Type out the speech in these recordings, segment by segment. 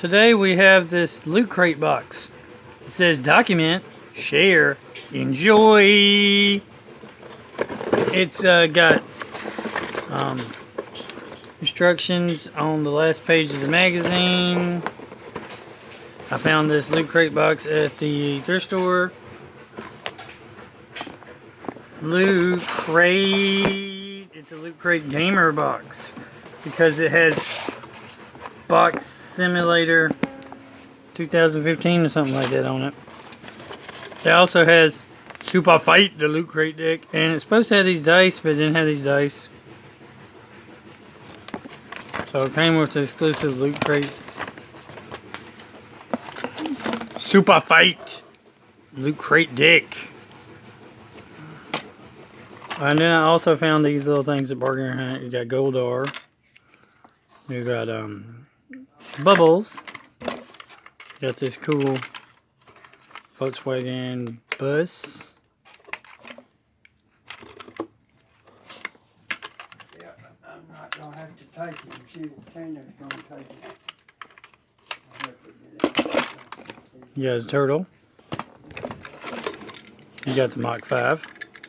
Today we have this loot crate box. It says document, share, enjoy. It's got instructions on the last page of the magazine. I found this loot crate box at the thrift store. Loot crate. It's a loot crate gamer box because it has Box Simulator 2015 or something like that on it. It also has Superfight, the loot crate deck, and it's supposed to have these dice, but it didn't have these dice. So it came with the exclusive loot crate. Superfight loot crate deck. And then I also found these little things at Bargain Hunt. You got Goldar. You got Bubbles. You got this cool Volkswagen bus. Yeah, I'm not gonna have to take him. She Tina's gonna take him. I'll have to get it. You got a turtle. You got the Mach 5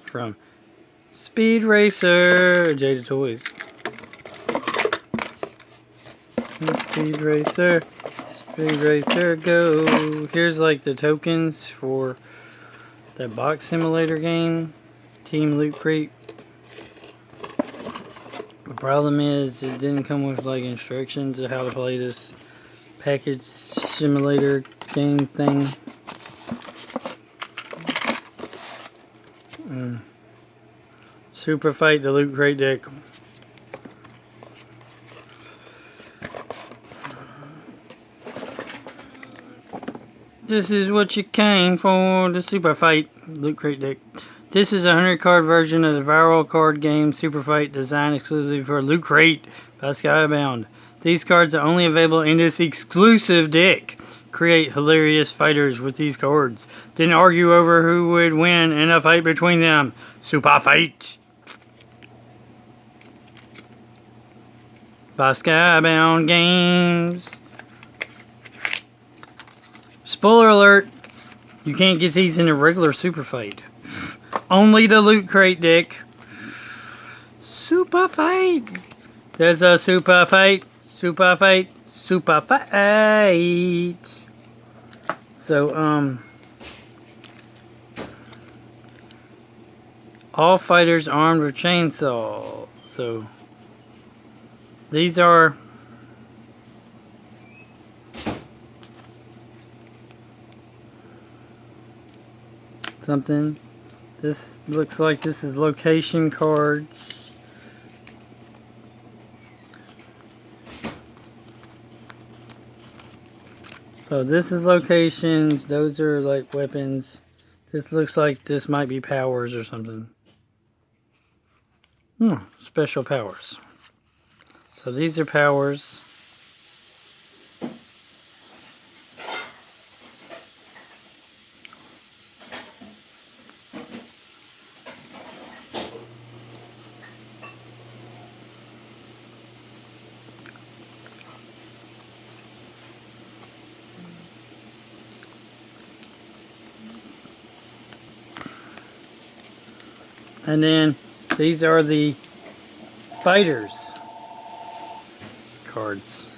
from Speed Racer, Jada Toys. Speed Racer, go. Here's like the tokens for that Box Simulator game, Team Loot Crate. The problem is it didn't come with like instructions of how to play this package simulator game thing. Superfight, the loot crate deck. This is what you came for, the Superfight loot crate deck. This is a 100 card version of the viral card game Superfight, designed exclusively for Loot Crate by Skybound. These cards are only available in this exclusive deck. Create hilarious fighters with these cards. Then argue over who would win in a fight between them. Superfight by Skybound Games. Spoiler alert, you can't get these in a regular Superfight. Only the loot crate deck. Superfight. There's a Superfight. Superfight. Superfight. So, all fighters armed with chainsaws. So, these are something. This looks like this is location cards. So this is locations. Those are like weapons. This looks like this might be powers or something. Special powers. So these are powers. And then these are the fighters cards.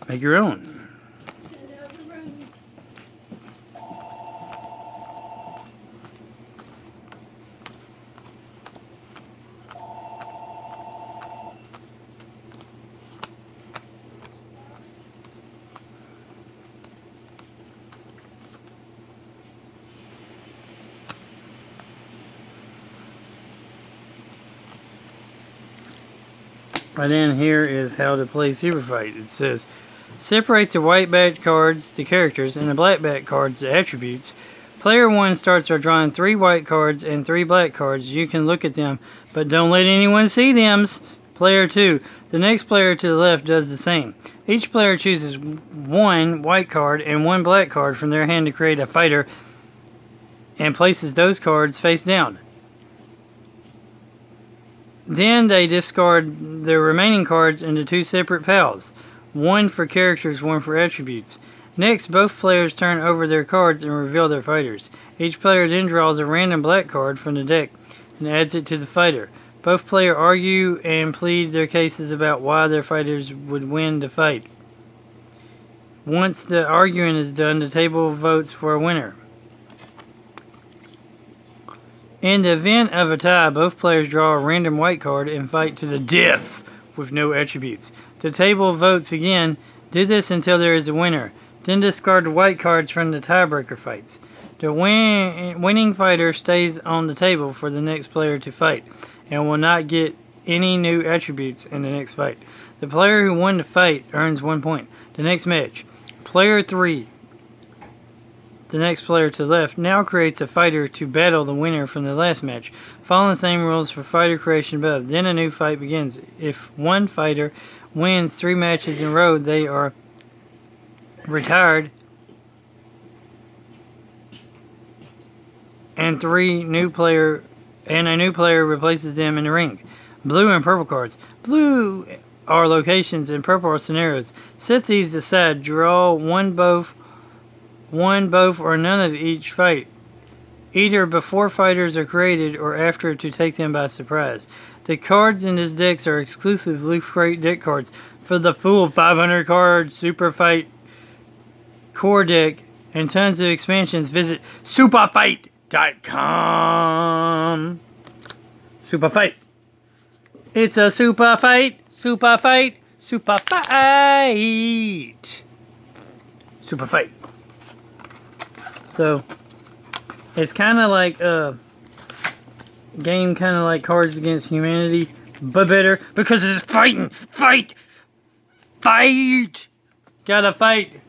Make your own. Right in here is how to play Superfight. It says, separate the white back cards, the characters, and the black back cards, the attributes. Player 1 starts by drawing 3 white cards and 3 black cards. You can look at them, but don't let anyone see them. Player 2. The next player to the left does the same. Each player chooses 1 white card and 1 black card from their hand to create a fighter and places those cards face down. Then they discard the remaining cards into 2 separate piles. One for characters, one for attributes. Next, both players turn over their cards and reveal their fighters. Each player then draws a random black card from the deck and adds it to the fighter. Both players argue and plead their cases about why their fighters would win the fight. Once the arguing is done, the table votes for a winner. In the event of a tie, both players draw a random white card and fight to the death with no attributes. The table votes again. Do this until there is a winner. Then discard the white cards from the tiebreaker fights. The winning fighter stays on the table for the next player to fight and will not get any new attributes in the next fight. The player who won the fight earns 1 point. The next match. Player 3, the next player to the left, now creates a fighter to battle the winner from the last match. Following the same rules for fighter creation above. Then a new fight begins. If one fighter wins 3 matches in a row, they are retired and a new player replaces them in the ring. Blue and purple cards. Blue are locations and purple are scenarios. Set these aside. Draw one, both, or none of each fight, either before fighters are created or after to take them by surprise. The cards in this deck are exclusive Loot Crate deck cards. For the full 500 card Super Fight core deck and tons of expansions, visit superfight.com. Super Fight. It's a super fight. Super fight. Super fight. Super fight. So, it's kind of like a game, kind of like Cards Against Humanity, but better because it's fighting. Fight. Fight. Gotta fight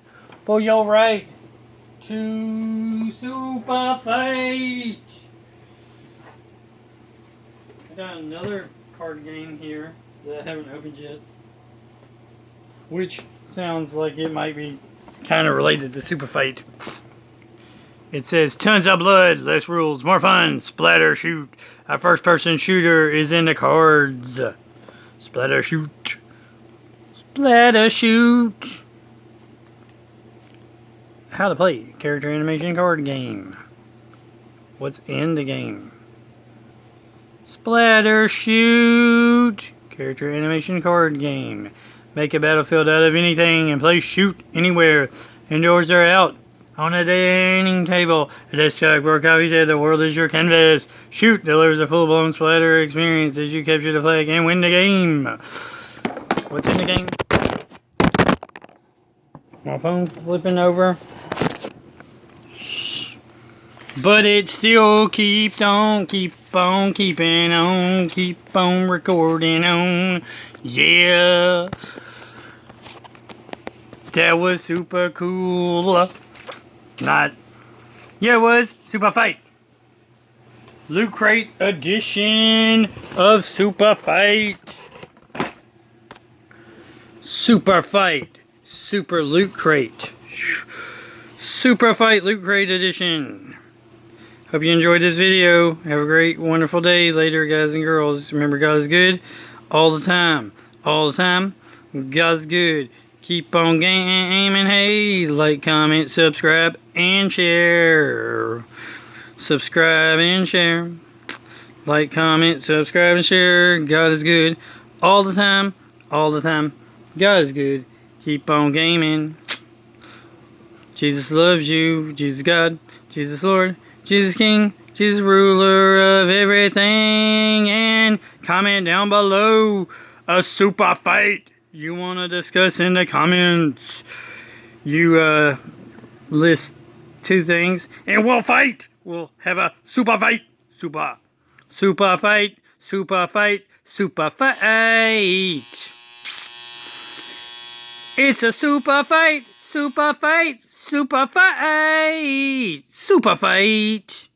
for your right to super fight. I got another card game here that I haven't opened yet, which sounds like it might be kind of related to Super Fight. It says, tons of blood, less rules, more fun, splatter shoot. A first-person shooter is in the cards. Splatter shoot. Splatter shoot. How to play. Character animation card game. What's in the game? Splatter shoot. Character animation card game. Make a battlefield out of anything and play shoot anywhere. Indoors or out. On a dining table. A desk chalkboard coffee table. The world is your canvas. Shoot delivers a full-blown splatter experience as you capture the flag and win the game. What's in the game? My phone flipping over. But it still keeps on, keep on keeping on, keep on recording on. Yeah. That was super cool. Not. Yeah, it was. Super Fight. Loot Crate edition of Super Fight. Super Fight. Super Loot Crate. Super Fight Loot Crate edition. Hope you enjoyed this video. Have a great, wonderful day later, guys and girls. Remember, God is good all the time. All the time. God is good. Keep on gaming. Hey, like, comment, subscribe, and share. Subscribe and share. Like, comment, subscribe, and share. God is good all the time. All the time. God is good. Keep on gaming. Jesus loves you. Jesus God. Jesus Lord. Jesus King. Jesus ruler of everything. And comment down below a super fight you want to discuss in the comments. You list 2 things and we'll fight. We'll have a super fight. Super fight. Super fight. Super fight. It's a super fight. Super fight. Super fight. Super fight.